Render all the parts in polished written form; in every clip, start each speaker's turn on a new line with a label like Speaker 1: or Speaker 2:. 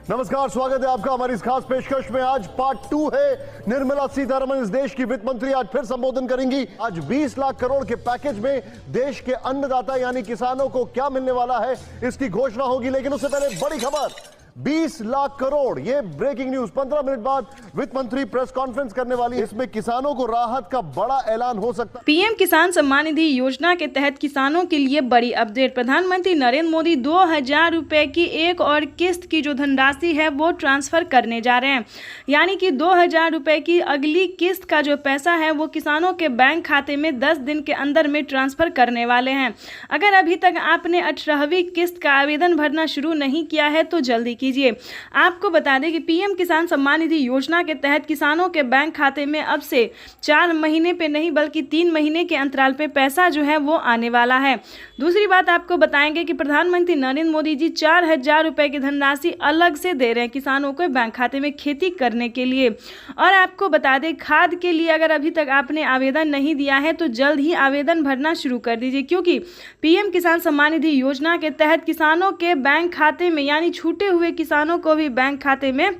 Speaker 1: नमस्कार, स्वागत है आपका हमारी इस खास पेशकश में। आज पार्ट 2 है। निर्मला सीतारमण इस देश की वित्त मंत्री आज फिर संबोधन करेंगी। आज 20 लाख करोड़ के पैकेज में देश के अन्नदाता यानी किसानों को क्या मिलने वाला है, इसकी घोषणा होगी। लेकिन उससे पहले बड़ी खबर, 20 लाख करोड़, ये ब्रेकिंग न्यूज। 15 मिनट बाद वित्त मंत्री प्रेस कॉन्फ्रेंस करने वाली है। इसमें किसानों को राहत का बड़ा ऐलान हो सकता है।
Speaker 2: पीएम किसान सम्मान निधि योजना के तहत किसानों के लिए बड़ी अपडेट। प्रधानमंत्री नरेंद्र मोदी 2000 रुपए की एक और किस्त की जो धनराशि है वो ट्रांसफर करने जा रहे हैं। यानी कि 2000 रुपए की अगली किस्त का जो पैसा है वो किसानों के बैंक खाते में 10 दिन के अंदर में ट्रांसफर करने वाले हैं। अगर अभी तक आपने 18वीं किस्त का आवेदन भरना शुरू नहीं किया है तो जल्दी कीजिए। आपको बता दें कि पीएम किसान सम्मान निधि योजना के तहत किसानों के बैंक खाते में अब से 4 महीने पे नहीं बल्कि 3 महीने के अंतराल पे पैसा जो है वो आने वाला है। दूसरी बात आपको बताएंगे कि प्रधानमंत्री नरेंद्र मोदी जी 4000 रुपए की धनराशि अलग से दे रहे हैं किसानों को बैंक खाते में खेती करने के लिए। और आपको बता दें, खाद के लिए अगर अभी तक आपने आवेदन नहीं दिया है तो जल्द ही आवेदन भरना शुरू कर दीजिए, क्योंकि पीएम किसान सम्मान निधि योजना के तहत किसानों के बैंक खाते में यानी छूटे हुए किसानों को भी बैंक खाते में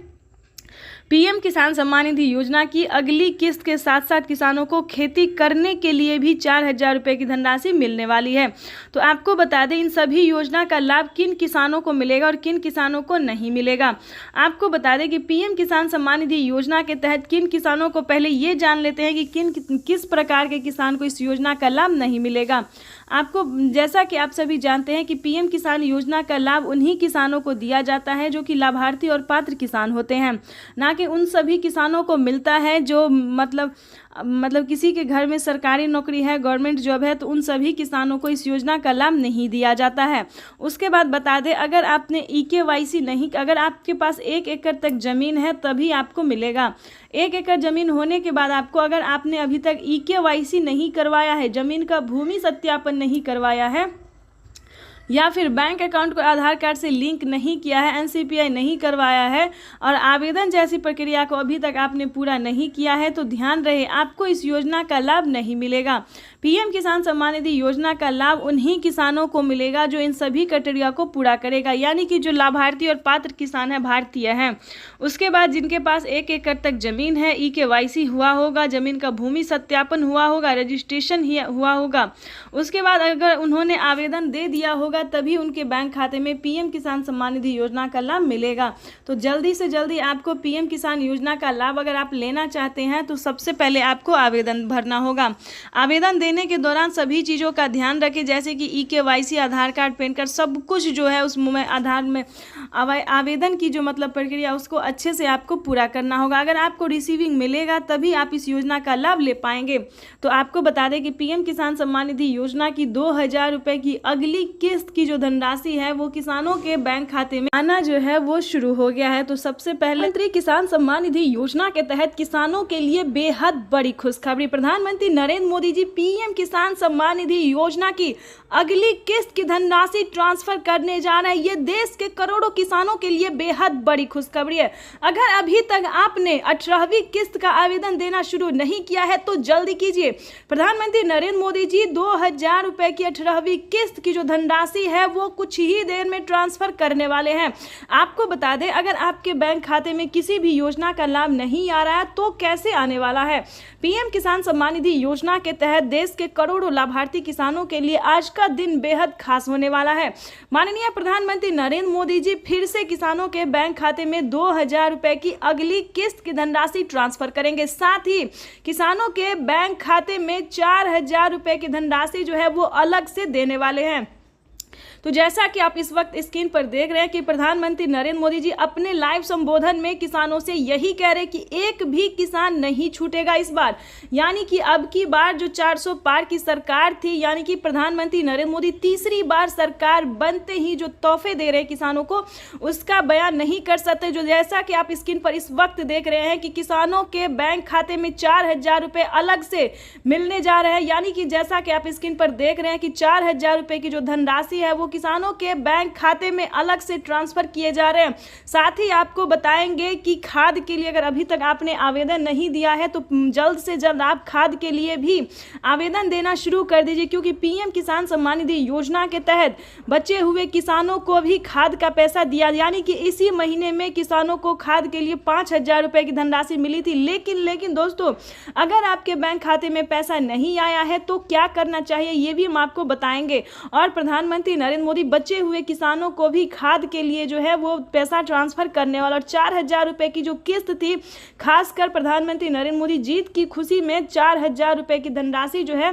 Speaker 2: पीएम किसान सम्मान निधि योजना की अगली किस्त के साथ साथ किसानों को खेती करने के लिए भी 4000 रुपए की धनराशि मिलने वाली है। तो आपको बता दें इन सभी योजना का लाभ किन किसानों को मिलेगा और किन किसानों को नहीं मिलेगा। आपको बता दें कि पीएम किसान सम्मान निधि योजना के तहत किन किसानों को, पहले ये जान लेते हैं कि किस प्रकार के किसान को इस योजना का लाभ नहीं मिलेगा। आपको, जैसा कि आप सभी जानते हैं कि पीएम किसान योजना का लाभ उन्हीं किसानों को दिया जाता है जो कि लाभार्थी और पात्र किसान होते हैं, ना कि उन सभी किसानों को मिलता है जो मतलब किसी के घर में सरकारी नौकरी है, गवर्नमेंट जॉब है, तो उन सभी किसानों को इस योजना का लाभ नहीं दिया जाता है। उसके बाद बता दें, अगर आपने EKYC नहीं, अगर आपके पास 1 एकड़ तक ज़मीन है तभी आपको मिलेगा। 1 एकड़ ज़मीन होने के बाद आपको, अगर आपने अभी तक EKYC नहीं करवाया है, ज़मीन का भूमि सत्यापन नहीं करवाया है, या फिर बैंक अकाउंट को आधार कार्ड से लिंक नहीं किया है, NCPI नहीं करवाया है और आवेदन जैसी प्रक्रिया को अभी तक आपने पूरा नहीं किया है, तो ध्यान रहे आपको इस योजना का लाभ नहीं मिलेगा। पीएम किसान सम्मान निधि योजना का लाभ उन्हीं किसानों को मिलेगा जो इन सभी क्राइटेरिया को पूरा करेगा, यानी कि जो लाभार्थी और पात्र किसान है, भारतीय हैं। उसके बाद जिनके पास 1 एकड़ तक जमीन है, EKYC हुआ होगा, जमीन का भूमि सत्यापन हुआ होगा, रजिस्ट्रेशन हुआ होगा, उसके बाद अगर उन्होंने आवेदन दे दिया होगा तभी उनके बैंक खाते में पीएम किसान सम्मान निधि योजना का लाभ मिलेगा। तो जल्दी से जल्दी आपको पीएम किसान योजना का लाभ अगर आप लेना चाहते हैं तो सबसे पहले आपको आवेदन भरना होगा। आवेदन देने के दौरान सभी चीज़ों का ध्यान रखें, जैसे कि EKYC, आधार कार्ड, पैन कार्ड, सब कुछ जो है उसमें आधार में आवेदन की जो प्रक्रिया उसको अच्छे से आपको पूरा करना होगा। अगर आपको रिसीविंग मिलेगा तभी आप इस योजना का लाभ ले पाएंगे। तो आपको बता दें कि पीएम किसान सम्मान निधि योजना की 2000 रुपए की अगली किस्त की जो धनराशि है वो किसानों के बैंक खाते में आना जो है वो शुरू हो गया है। तो सबसे पहले प्रधानमंत्री किसान सम्मान निधि योजना के तहत किसानों के लिए बेहद बड़ी खुशखबरी। प्रधानमंत्री नरेंद्र मोदी जी पीएम किसान सम्मान निधि योजना की अगली किस्त की धनराशि ट्रांसफर करने जा रहे हैं। ये देश के करोड़ों किसानों के लिए बेहद बड़ी खुशखबरी है। अगर अभी तक आपने 18वीं किस्त का आवेदन देना शुरू नहीं किया है तो जल्दी कीजिए। प्रधानमंत्री नरेंद्र मोदी जी 2000 रुपए की 18वीं किस्त की जो धनराशि है वो कुछ ही देर में ट्रांसफर करने वाले हैं। आपको बता दें, अगर आपके बैंक खाते में किसी भी योजना का लाभ नहीं आ रहा है तो कैसे आने वाला है। पीएम किसान सम्मान निधि योजना के तहत देश के करोड़ों लाभार्थी किसानों के लिए आज का दिन बेहद खास होने वाला है। माननीय प्रधानमंत्री नरेंद्र मोदी जी फिर से किसानों के बैंक खाते में 2000 रुपए की अगली किस्त की धनराशि ट्रांसफर करेंगे। साथ ही किसानों के बैंक खाते में 4000 रुपए की धनराशि जो है वो अलग से देने वाले हैं। तो जैसा कि आप इस वक्त स्क्रीन पर देख रहे हैं कि प्रधानमंत्री नरेंद्र मोदी जी अपने लाइव संबोधन में किसानों से यही कह रहे हैं कि एक भी किसान नहीं छूटेगा इस बार। यानी कि अब की बार जो 400 पार की सरकार थी, यानी कि प्रधानमंत्री नरेंद्र मोदी तीसरी बार सरकार बनते ही जो तोहफे दे रहे हैं किसानों को उसका बयान नहीं कर सकते। जो जैसा कि आप स्क्रीन पर इस वक्त देख रहे हैं कि किसानों के बैंक खाते में 4000 रुपये अलग से मिलने जा रहे हैं। यानी कि जैसा कि आप स्क्रीन पर देख रहे हैं कि 4000 रुपये की जो धनराशि है वो किसानों के बैंक खाते में अलग से ट्रांसफर किए जा रहे हैं। साथ ही आपको बताएंगे कि खाद के लिए अगर अभी तक आपने आवेदन नहीं दिया है तो जल्द से जल्द आप खाद के लिए भी आवेदन देना शुरू कर दीजिए, क्योंकि पीएम किसान सम्मान निधि योजना के तहत बचे हुए किसानों को भी खाद का पैसा दिया, यानी कि इसी महीने में किसानों को खाद के लिए 5,000 रुपए की धनराशि मिली थी। लेकिन दोस्तों, अगर आपके बैंक खाते में पैसा नहीं आया है तो क्या करना चाहिए ये भी हम आपको बताएंगे। और प्रधानमंत्री नरेंद्र मोदी बचे हुए किसानों को भी खाद के लिए जो है वो पैसा ट्रांसफर करने वाला, और 4,000 रुपए की जो किस्त थी, खासकर प्रधानमंत्री नरेंद्र मोदी जीत की खुशी में 4,000 रुपए की धनराशि जो है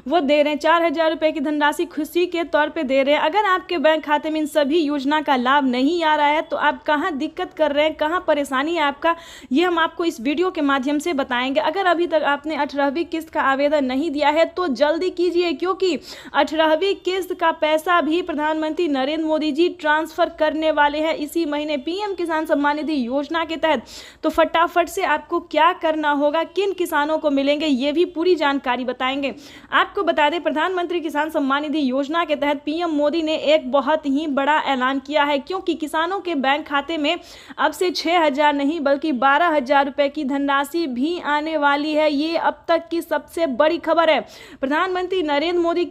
Speaker 2: वो दे रहे हैं। 4,000 रुपए की धनराशि खुशी के तौर पे दे रहे हैं। अगर आपके बैंक खाते में इन सभी योजना का लाभ नहीं आ रहा है तो आप कहाँ दिक्कत कर रहे हैं, कहाँ परेशानी है आपका, ये हम आपको इस वीडियो के माध्यम से बताएंगे। अगर अभी तक आपने 18वीं किस्त का आवेदन नहीं दिया है तो जल्दी कीजिए, क्योंकि 18वीं किस्त का पैसा भी प्रधानमंत्री नरेंद्र मोदी जी ट्रांसफर करने वाले हैं इसी महीने पीएम किसान सम्मान निधि योजना के तहत। तो फटाफट से आपको क्या करना होगा, किन किसानों को मिलेंगे, ये भी पूरी जानकारी बताएंगे। आपको बता दें, प्रधानमंत्री किसान सम्मान निधि योजना के तहत पीएम मोदी ने एक बहुत ही बड़ा ऐलान किया है, क्योंकि किसानों के बैंक खाते में अब से 6,000 नहीं बल्कि 12,000 रुपए की धनराशि भी आने वाली है। ये अब तक की सबसे बड़ी खबर है। प्रधानमंत्री नरेंद्र मोदी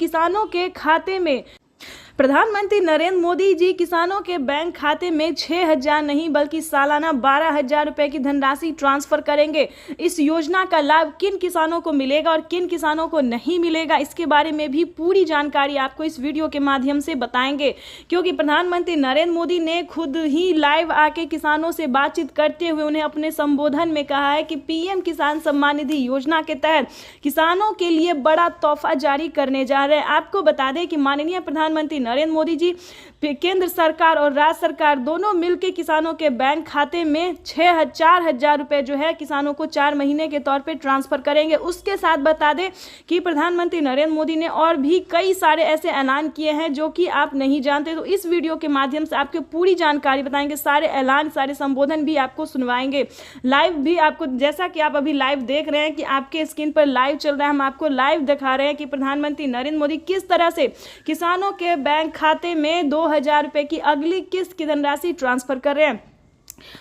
Speaker 2: जी किसानों के बैंक खाते में 6,000 नहीं बल्कि सालाना 12,000 रुपए की धनराशि ट्रांसफर करेंगे। इस योजना का लाभ किन किसानों को मिलेगा और किन किसानों को नहीं मिलेगा, इसके बारे में भी पूरी जानकारी आपको इस वीडियो के माध्यम से बताएंगे, क्योंकि प्रधानमंत्री नरेंद्र मोदी ने खुद ही लाइव आके किसानों से बातचीत करते हुए उन्हें अपने संबोधन में कहा है कि पीएम किसान सम्मान निधि योजना के तहत किसानों के लिए बड़ा तोहफा जारी करने जा रहे हैं। आपको बता दें कि माननीय प्रधानमंत्री नरेंद्र मोदी जी केंद्र सरकार और राज्य सरकार दोनों मिलकर किसानों के बैंक खाते में 4,000 रुपए जो है किसानों को 4 महीने के तौर पे ट्रांसफर करेंगे। उसके साथ बता दें कि प्रधानमंत्री नरेंद्र मोदी ने और भी कई सारे ऐसे ऐलान किए हैं जो कि आप नहीं जानते, तो इस वीडियो के माध्यम से आपको पूरी जानकारी बताएंगे। सारे ऐलान, सारे संबोधन भी आपको सुनवाएंगे, लाइव भी आपको, जैसा कि आप अभी लाइव देख रहे हैं कि आपके स्क्रीन पर लाइव चल रहा है, हम आपको लाइव दिखा रहे हैं कि प्रधानमंत्री नरेंद्र मोदी किस तरह से किसानों के बैंक खाते में 2,000 रुपए की अगली किस्त की धनराशि ट्रांसफर कर रहे हैं।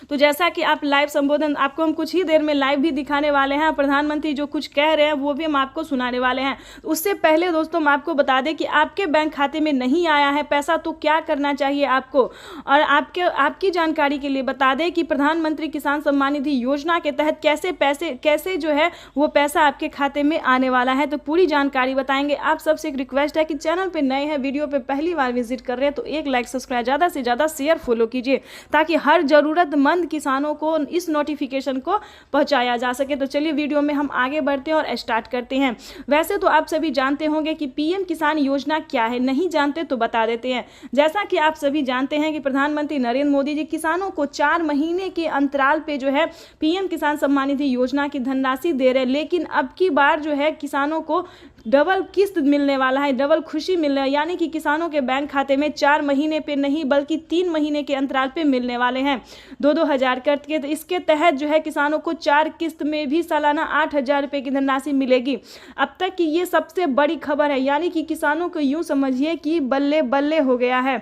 Speaker 2: तो जैसा कि आप लाइव संबोधन आपको हम कुछ ही देर में लाइव भी दिखाने वाले हैं, प्रधानमंत्री जो कुछ कह रहे हैं वो भी हम आपको सुनाने वाले हैं। उससे पहले दोस्तों हम आपको बता दें कि आपके बैंक खाते में नहीं आया है पैसा तो क्या करना चाहिए आपको, और आपकी जानकारी के लिए बता दें कि प्रधानमंत्री किसान सम्मान निधि योजना के तहत कैसे जो है वो पैसा आपके खाते में आने वाला है, तो पूरी जानकारी बताएंगे। आप सबसे एक रिक्वेस्ट है कि चैनल पर नए हैं, वीडियो पर पहली बार विजिट कर रहे हैं तो एक लाइक, सब्सक्राइब, ज़्यादा से ज़्यादा शेयर, फॉलो कीजिए ताकि हर जरूरतमंद किसानों को इस नोटिफिकेशन को पहुंचाया जा सके। तो चलिए वीडियो में हम आगे बढ़ते हैं और स्टार्ट करते हैं। वैसे तो आप सभी जानते होंगे कि पीएम किसान योजना क्या है, नहीं जानते तो बता देते हैं। जैसा कि आप सभी जानते हैं कि प्रधानमंत्री नरेंद्र मोदी जी किसानों को 4 महीने के अंतराल पे जो है पीएम किसान सम्मान निधि योजना की धनराशि दे रहे हैं, लेकिन अब की बार जो है किसानों को डबल किस्त मिलने वाला है, डबल खुशी मिलने, यानी कि किसानों के बैंक खाते में 4 महीने पे नहीं बल्कि 3 महीने के अंतराल पे मिलने वाले हैं 2-2 हज़ार करके। तो इसके तहत जो है किसानों को 4 किस्त में भी सालाना 8,000 रुपए की धनराशि मिलेगी। अब तक की ये सबसे बड़ी खबर है, यानी कि किसानों को यूं समझिए कि बल्ले बल्ले हो गया है।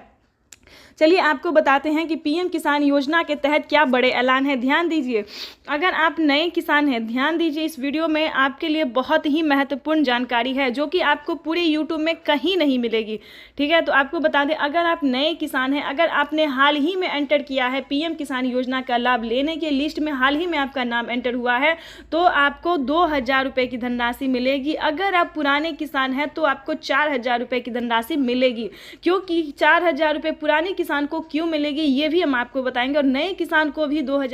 Speaker 2: चलिए आपको बताते हैं कि पीएम किसान योजना के तहत क्या बड़े ऐलान है। ध्यान दीजिए, अगर आप नए किसान हैं ध्यान दीजिए, इस वीडियो में आपके लिए बहुत ही महत्वपूर्ण जानकारी है जो कि आपको पूरे यूट्यूब में कहीं नहीं मिलेगी। ठीक है, तो आपको बता दें, अगर आप नए किसान हैं, अगर आपने हाल ही में एंटर किया है पीएम किसान योजना का लाभ लेने के लिस्ट में, हाल ही में आपका नाम एंटर हुआ है तो आपको 2,000 रुपये की धनराशि मिलेगी। अगर आप पुराने किसान हैं तो आपको 4,000 रुपये की धनराशि मिलेगी। क्योंकि 4,000 रुपये पुराने किसान को क्यों मिलेगी ये भी हम आपको बताएंगे, और नए किसान को भी 2,000